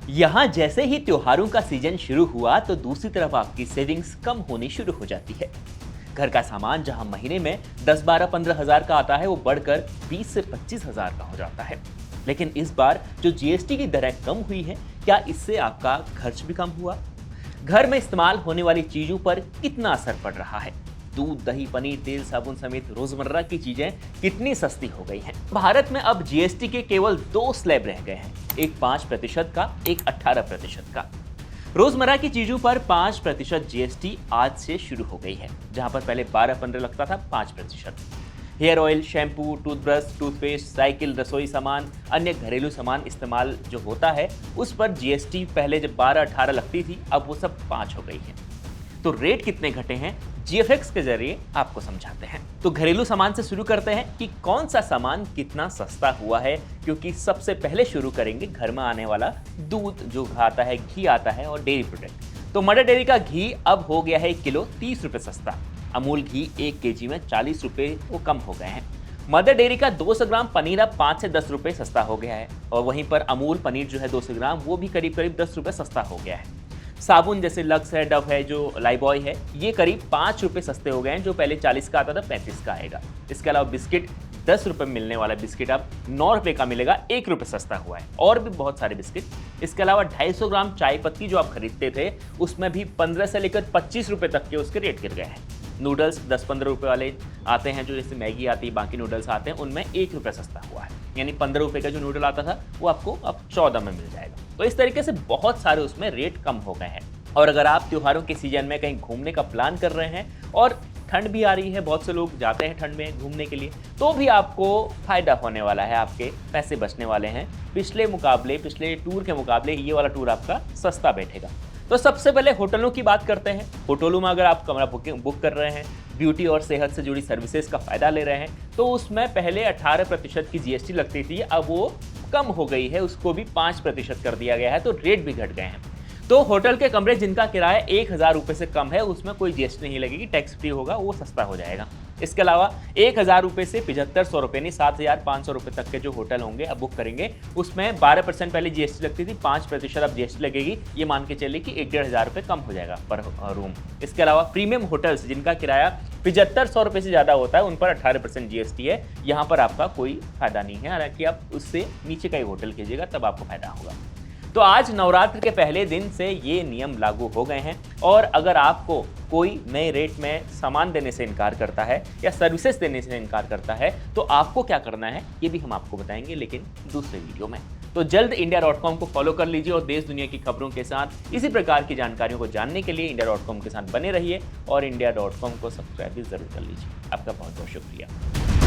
यहाँ जैसे ही त्योहारों का सीजन शुरू हुआ तो दूसरी तरफ आपकी सेविंग्स कम होनी शुरू हो जाती है। घर का सामान जहां महीने में 10-12-15 हजार का आता है वो बढ़कर 20 से 25 हजार का हो जाता है। लेकिन इस बार जो जीएसटी की दरें कम हुई हैं, क्या इससे आपका खर्च भी कम हुआ? घर में इस्तेमाल होने वाली चीजों पर कितना असर पड़ रहा है? दूध, दही, पनीर, तेल, साबुन समेत रोजमर्रा की चीजें कितनी सस्ती हो गई हैं? भारत में अब जीएसटी के केवल 2 स्लैब रह गए हैं, एक 5% का, एक 18% का। रोजमर्रा की चीजों पर 5% जीएसटी आज से शुरू हो गई है, जहां पर पहले 12-15 लगता था 5%। Hair oil, shampoo, toothbrush, toothpaste, cycle, रसोई सामान, अन्य घरेलू सामान इस्तेमाल जो होता है उस पर जीएसटी पहले जब 12-18 लगती थी, अब वो सब 5 हो गई है। तो रेट कितने घटे हैं, जीएफएक्स के जरिए आपको समझाते हैं। तो घरेलू सामान से शुरू करते हैं कि कौन सा सामान कितना सस्ता हुआ है, क्योंकि सबसे पहले शुरू करेंगे घर में आने वाला दूध जो आता है, घी आता है और डेयरी प्रोडक्ट। तो मदर डेयरी का घी अब हो गया है 1 किलो 30 रुपये सस्ता। अमूल घी 1 केजी में 40 रुपये वो कम हो गए हैं। मदर डेयरी का 200 ग्राम पनीर अब 5 से 10 रुपये सस्ता हो गया है और वहीं पर अमूल पनीर जो है 200 ग्राम वो भी करीब 10 रुपये सस्ता हो गया है। साबुन जैसे लक्स है, डव है, जो लाइबॉय है, ये करीब 5 रुपये सस्ते हो गए हैं, जो पहले 40 का आता था 35 का आएगा। इसके अलावा बिस्किट 10 रुपये मिलने वाला बिस्किट अब 9 रुपये का मिलेगा, 1 रुपये सस्ता हुआ है। और भी बहुत सारे बिस्किट। इसके अलावा 250 ग्राम चाय पत्ती जो आप खरीदते थे उसमें भी 15 से लेकर 25 रुपये तक के उसके रेट गिर गए हैं। नूडल्स 10-15 रुपये वाले आते हैं, जो जैसे मैगी आती है, बाकी नूडल्स आते हैं, उनमें 1 रुपये सस्ता हुआ है। यानी 15 रुपये का जो नूडल आता था वो आपको अब 14 में मिल जाएगा। तो इस तरीके से बहुत सारे उसमें रेट कम हो गए हैं। और अगर आप त्योहारों के सीजन में कहीं घूमने का प्लान कर रहे हैं और ठंड भी आ रही है, बहुत से लोग जाते हैं ठंड में घूमने के लिए, तो भी आपको फायदा होने वाला है, आपके पैसे बचने वाले हैं। पिछले टूर के मुकाबले ये वाला टूर आपका सस्ता बैठेगा। तो सबसे पहले होटलों की बात करते हैं। होटलों में अगर आप कमरा बुक कर रहे हैं, ब्यूटी और सेहत से जुड़ी सर्विसेज का फायदा ले रहे हैं, तो उसमें पहले 18% की जीएसटी लगती थी, अब वो कम हो गई है, उसको भी 5% कर दिया गया है, तो रेट भी घट गए हैं। तो होटल के कमरे जिनका किराया 1000 रुपये से कम है उसमें कोई जीएसटी नहीं लगेगी, टैक्स फ्री होगा, वो सस्ता हो जाएगा। इसके अलावा 1000 रुपये से 7500 रुपये नहीं 7500 रुपये तक के जो होटल होंगे अब बुक करेंगे, उसमें 12% पहले जीएसटी लगती थी, 5% अब जीएसटी लगेगी। ये मान के चलिए कि 1-1.5 रुपये कम हो जाएगा पर रूम। इसके अलावा प्रीमियम होटल्स जिनका किराया 7500 रुपये से ज़्यादा होता है उन पर 18% जीएसटी है, यहाँ पर आपका कोई फायदा नहीं है। हालांकि आप उससे नीचे का ही होटल कीजिएगा तब आपको फायदा होगा। तो आज नवरात्र के पहले दिन से ये नियम लागू हो गए हैं और अगर आपको कोई नए रेट में सामान देने से इनकार करता है या सर्विसेज देने से इनकार करता है तो आपको क्या करना है ये भी हम आपको बताएंगे, लेकिन दूसरे वीडियो में। तो जल्द India.com को फॉलो कर लीजिए और देश दुनिया की खबरों के साथ इसी प्रकार की जानकारियों को जानने के लिए India.com के साथ बने रहिए और India.com को सब्सक्राइब भी जरूर कर लीजिए। आपका बहुत बहुत शुक्रिया।